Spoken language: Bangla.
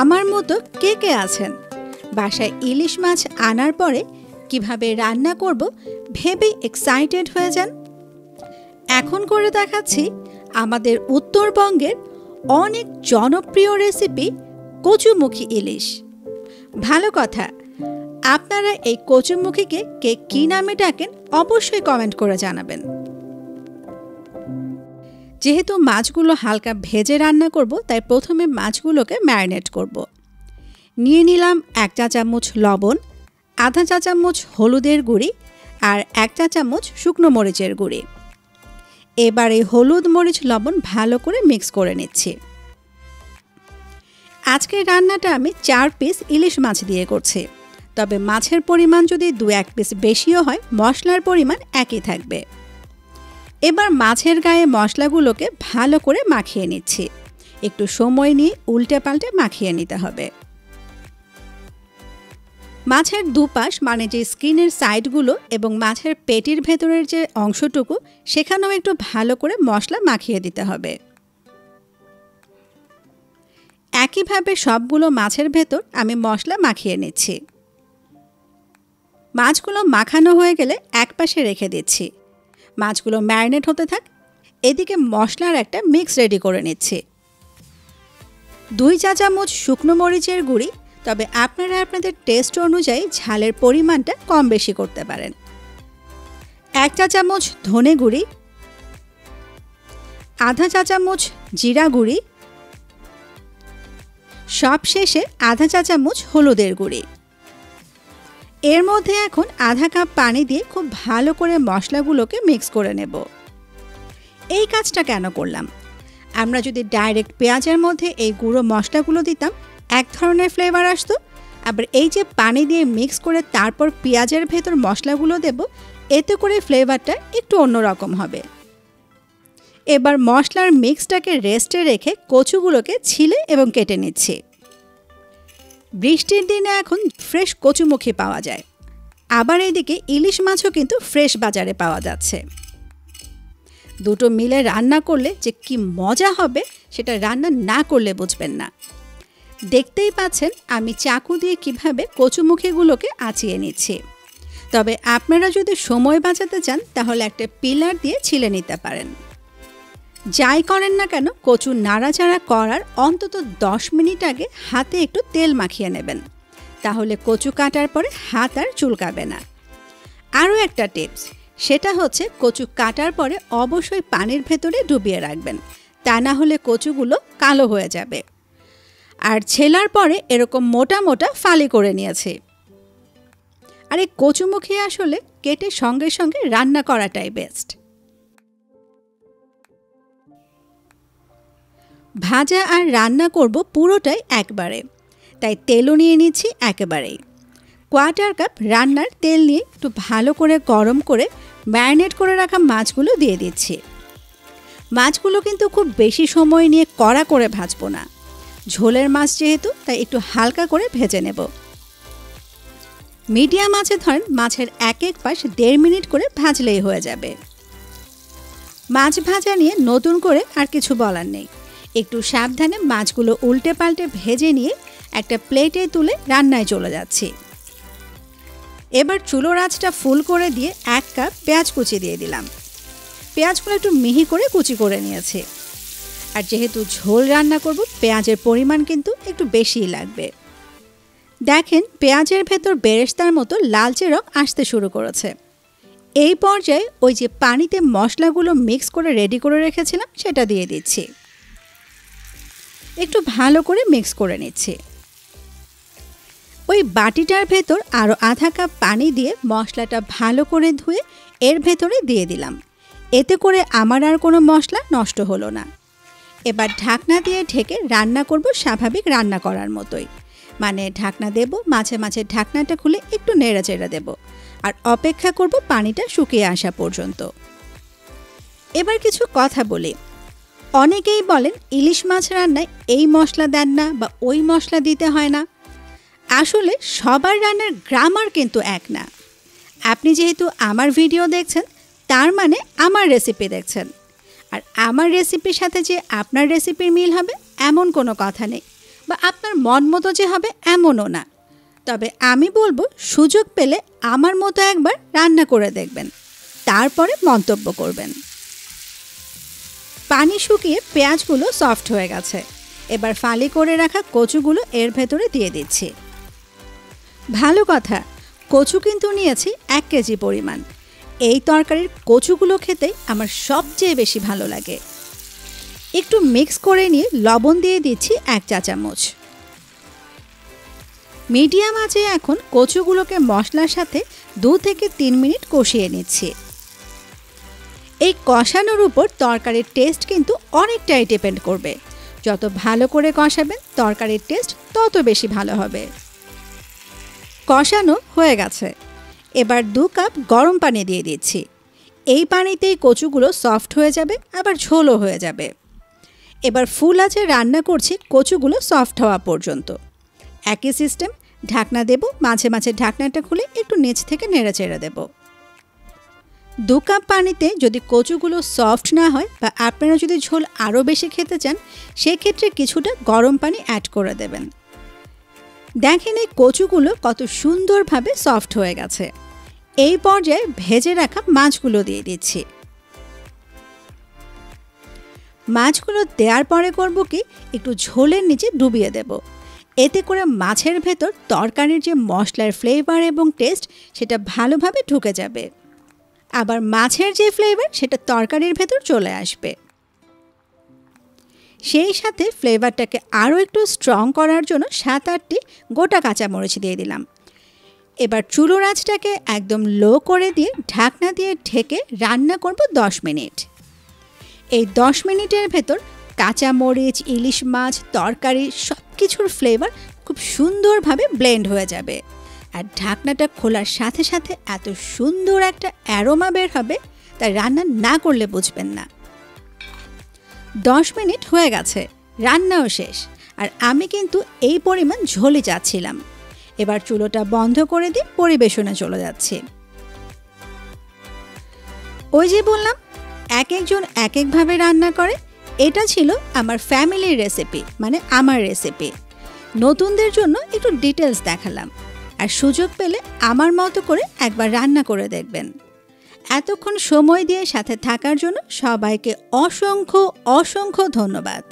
আমার মতো কে কে আছেন বাসায় ইলিশ মাছ আনার পরে কিভাবে রান্না করব ভেবে এক্সাইটেড হয়ে যান? এখন করে দেখাচ্ছি আমাদের উত্তরবঙ্গের অনেক জনপ্রিয় রেসিপি কচুমুখী ইলিশ। ভালো কথা, আপনারা এই কচুমুখীকে কে কী নামে ডাকেন অবশ্যই কমেন্ট করে জানাবেন। যেহেতু মাছগুলো হালকা ভেজে রান্না করব, তাই প্রথমে মাছগুলোকে ম্যারিনেট করব। নিয়ে নিলাম 1 চা চামচ লবণ, আধা চা চামচ হলুদের গুঁড়ি আর 1 চা চামচ শুকনো মরিচের গুঁড়ি। এবার এই হলুদ মরিচ লবণ ভালো করে মিক্স করে নিচ্ছি। আজকের রান্নাটা আমি 4 পিস ইলিশ মাছ দিয়ে করছি, তবে মাছের পরিমাণ যদি 2-1 পিস বেশিও হয় মশলার পরিমাণ একই থাকবে। এবার মাছের গায়ে মশলাগুলোকে ভালো করে মাখিয়ে নিচ্ছি। একটু সময় নিয়ে উল্টে পাল্টে মাখিয়ে নিতে হবে। মাছের দুপাশ মানে যে স্কিনের সাইডগুলো এবং মাছের পেটির ভেতরের যে অংশটুকু সেখানেও একটু ভালো করে মশলা মাখিয়ে দিতে হবে। একইভাবে সবগুলো মাছের ভেতর আমি মশলা মাখিয়ে নিচ্ছি। মাছগুলো মাখানো হয়ে গেলে একপাশে রেখে দিচ্ছি। মাছগুলো ম্যারিনেট হতে থাক। এদিকে মশলার একটা মিক্স রেডি করে নিচ্ছি। 2 চা চামচ শুকনো মরিচের গুঁড়ি, তবে আপনারা আপনাদের টেস্ট অনুযায়ী ঝালের পরিমাণটা কম বেশি করতে পারেন। 1 চা চামচ ধনে গুঁড়ি, আধা চা চামচ জিরা গুঁড়ি, সবশেষে আধা চা চামচ হলুদের গুঁড়ি। এর মধ্যে এখন আধা কাপ পানি দিয়ে খুব ভালো করে মশলাগুলোকে মিক্স করে নেব। এই কাজটা কেন করলাম? আমরা যদি ডাইরেক্ট পেঁয়াজের মধ্যে এই গুঁড়ো মশলাগুলো দিতাম এক ধরনের ফ্লেভার আসতো, আবার এই যে পানি দিয়ে মিক্স করে তারপর পেঁয়াজের ভেতর মশলাগুলো দেব, এতে করে ফ্লেভারটা একটু অন্যরকম হবে। এবার মশলার মিক্সটাকে রেস্টে রেখে কচুগুলোকে ছিলে এবং কেটে নিচ্ছি। বৃষ্টির দিনে এখন ফ্রেশ কচুমুখী পাওয়া যায়, আবার এদিকে ইলিশ মাছও কিন্তু ফ্রেশ বাজারে পাওয়া যাচ্ছে। দুটো মিলে রান্না করলে যে কি মজা হবে সেটা রান্না না করলে বুঝবেন না। দেখতেই পাচ্ছেন আমি চাকু দিয়ে কিভাবে কচুমুখীগুলোকে আঁচিয়ে নিচ্ছি। তবে আপনারা যদি সময় বাঁচাতে চান তাহলে একটা পিলার দিয়ে ছিলে নিতে পারেন। যাই করেন না কেন, কচু নাড়াচাড়া করার অন্তত 10 মিনিট আগে হাতে একটু তেল মাখিয়ে নেবেন, তাহলে কচু কাটার পরে হাত আর চুলকাবে না। আরও একটা টিপস, সেটা হচ্ছে কচু কাটার পরে অবশ্যই পানির ভেতরে ডুবিয়ে রাখবেন, তা না হলে কচুগুলো কালো হয়ে যাবে। আর ছেলার পরে এরকম মোটা মোটা ফালি করে নিয়েছি। আর এই কচুমুখী আসলে কেটে সঙ্গে সঙ্গে রান্না করাটাই বেস্ট। ভাজা আর রান্না করব পুরোটাই একবারে, তাই তেলও নিয়ে নিচ্ছি একেবারেই। 1/4 কাপ রান্নার তেল নিয়ে একটু ভালো করে গরম করে ম্যারিনেট করে রাখা মাছগুলো দিয়ে দিচ্ছি। মাছগুলো কিন্তু খুব বেশি সময় নিয়ে কড়া করে ভাজবো না, ঝোলের মাছ যেহেতু, তাই একটু হালকা করে ভেজে নেব। মিডিয়াম আঁচে ধরেন মাছের এক পাশ 1.5 মিনিট করে ভাজলেই হয়ে যাবে। মাছ ভাজা নিয়ে নতুন করে আর কিছু বলার নেই। একটু সাবধানে মাছগুলো উল্টে পাল্টে ভেজে নিয়ে একটা প্লেটে তুলে রান্নায় চলে যাচ্ছি। এবার চুলোর আঁচটা ফুল করে দিয়ে 1 কাপ পেঁয়াজ কুচি দিয়ে দিলাম। পেঁয়াজগুলো একটু মিহি করে কুচি করে নিয়েছি। আর যেহেতু ঝোল রান্না করব, পেঁয়াজের পরিমাণ কিন্তু একটু বেশিই লাগবে। দেখেন পেঁয়াজের ভেতর বেরেস্তার মতো লালচে রং আসতে শুরু করেছে। এই পর্যায়ে ওই যে পানিতে মশলাগুলো মিক্স করে রেডি করে রেখেছিলাম সেটা দিয়ে দিচ্ছি। একটু ভালো করে মিক্স করে নিচ্ছি। ওই বাটিটার ভেতর আরও আধা কাপ পানি দিয়ে মশলাটা ভালো করে ধুয়ে এর ভেতরে দিয়ে দিলাম। এতে করে আমার আর কোনো মশলা নষ্ট হলো না। এবার ঢাকনা দিয়ে ঢেকে রান্না করব স্বাভাবিক রান্না করার মতোই, মানে ঢাকনা দেব, মাঝে মাঝে ঢাকনাটা খুলে একটু নেড়েচেড়ে দেব আর অপেক্ষা করব পানিটা শুকিয়ে আসা পর্যন্ত। এবার কিছু কথা বলি। অনেকেই বলেন ইলিশ মাছ রান্নায় এই মশলা দেন না বা ওই মশলা দিতে হয় না। আসলে সবার রান্নার গ্রামার কিন্তু এক না। আপনি যেহেতু আমার ভিডিও দেখছেন, তার মানে আমার রেসিপি দেখছেন। আর আমার রেসিপির সাথে যে আপনার রেসিপির মিল হবে এমন কোনো কথা নেই। বা আপনার মন মতো যে হবে এমনও না। তবে আমি বলবো সুযোগ পেলে আমার মতো একবার রান্না করে দেখবেন, তারপরে মন্তব্য করবেন। পানি শুকিয়ে পেঁয়াজগুলো সফট হয়ে গেছে। এবার ফালি করে রাখা কচুগুলো এর ভেতরে দিয়ে দিচ্ছি। ভালো কথা, কচু কিন্তু নিয়েছি 1 কেজি পরিমাণ। এই তরকারির কচুগুলো খেতে আমার সবচেয়ে বেশি ভালো লাগে। একটু মিক্স করে নিয়ে লবণ দিয়ে দিচ্ছি 1 চা চামচ। মিডিয়াম আঁচে এখন কচুগুলোকে মশলার সাথে 2 থেকে 3 মিনিট কষিয়ে নিচ্ছি। এই কষানোর উপর তরকারির টেস্ট কিন্তু অনেকটাই ডিপেন্ড করবে। যত ভালো করে কষাবেন তরকারির টেস্ট তত বেশি ভালো হবে। কষানো হয়ে গেছে। এবার 2 কাপ গরম পানি দিয়ে দিচ্ছি। এই পানিতেই কচুগুলো সফট হয়ে যাবে, আবার ঝোলও হয়ে যাবে। এবার ফুল আঁচে রান্না করছি কচুগুলো সফট হওয়া পর্যন্ত। একই সিস্টেম, ঢাকনা দেব, মাঝে মাঝে ঢাকনাটা খুলে একটু নিচ থেকে নেড়েচেড়ে দেব। 2 কাপ পানিতে যদি কচুগুলো সফট না হয় বা আপনারা যদি ঝোল আরও বেশি খেতে চান, সেক্ষেত্রে কিছুটা গরম পানি অ্যাড করে দেবেন। দেখেন এই কচুগুলো কত সুন্দরভাবে সফট হয়ে গেছে। এই পর্যায়ে ভেজে রাখা মাছগুলো দিয়ে দিচ্ছি। মাছগুলো দেওয়ার পরে করব কি, একটু ঝোলের নিচে ডুবিয়ে দেব। এতে করে মাছের ভেতর তরকারির যে মশলার ফ্লেভার এবং টেস্ট সেটা ভালোভাবে ঢুকে যাবে। আবার মাছের যে ফ্লেভার সেটা তরকারির ভেতর চলে আসবে। সেই সাথে ফ্লেভারটাকে আরও একটু স্ট্রং করার জন্য 7-8টি গোটা কাঁচামরিচ দিয়ে দিলাম। এবার চুলোর আঁচটাকে একদম লো করে দিয়ে ঢাকনা দিয়ে ঢেকে রান্না করব 10 মিনিট। এই 10 মিনিটের ভেতর কাঁচামরিচ, ইলিশ মাছ, তরকারি সব কিছুর ফ্লেভার খুব সুন্দরভাবে ব্লেন্ড হয়ে যাবে। আর ঢাকনাটা খোলার সাথে সাথে এত সুন্দর একটা অ্যারোমা বের হবে, তা রান্না না করলে বুঝবেন না। 10 মিনিট হয়ে গেছে, রান্নাও শেষ। আর আমি কিন্তু এই পরিমাণ ঝোলই চাচ্ছিলাম। এবার চুলোটা বন্ধ করে দিয়ে পরিবেশনে চলে যাচ্ছি। ওই যে বললাম এক একজন এক একভাবে রান্না করে, এটা ছিল আমার ফ্যামিলির রেসিপি, মানে আমার রেসিপি। নতুনদের জন্য একটু ডিটেলস দেখালাম। আর সুযোগ পেলে আমার মতো করে একবার রান্না করে দেখবেন। এতক্ষণ সময় দিয়ে সাথে থাকার জন্য সবাইকে অসংখ্য অসংখ্য ধন্যবাদ।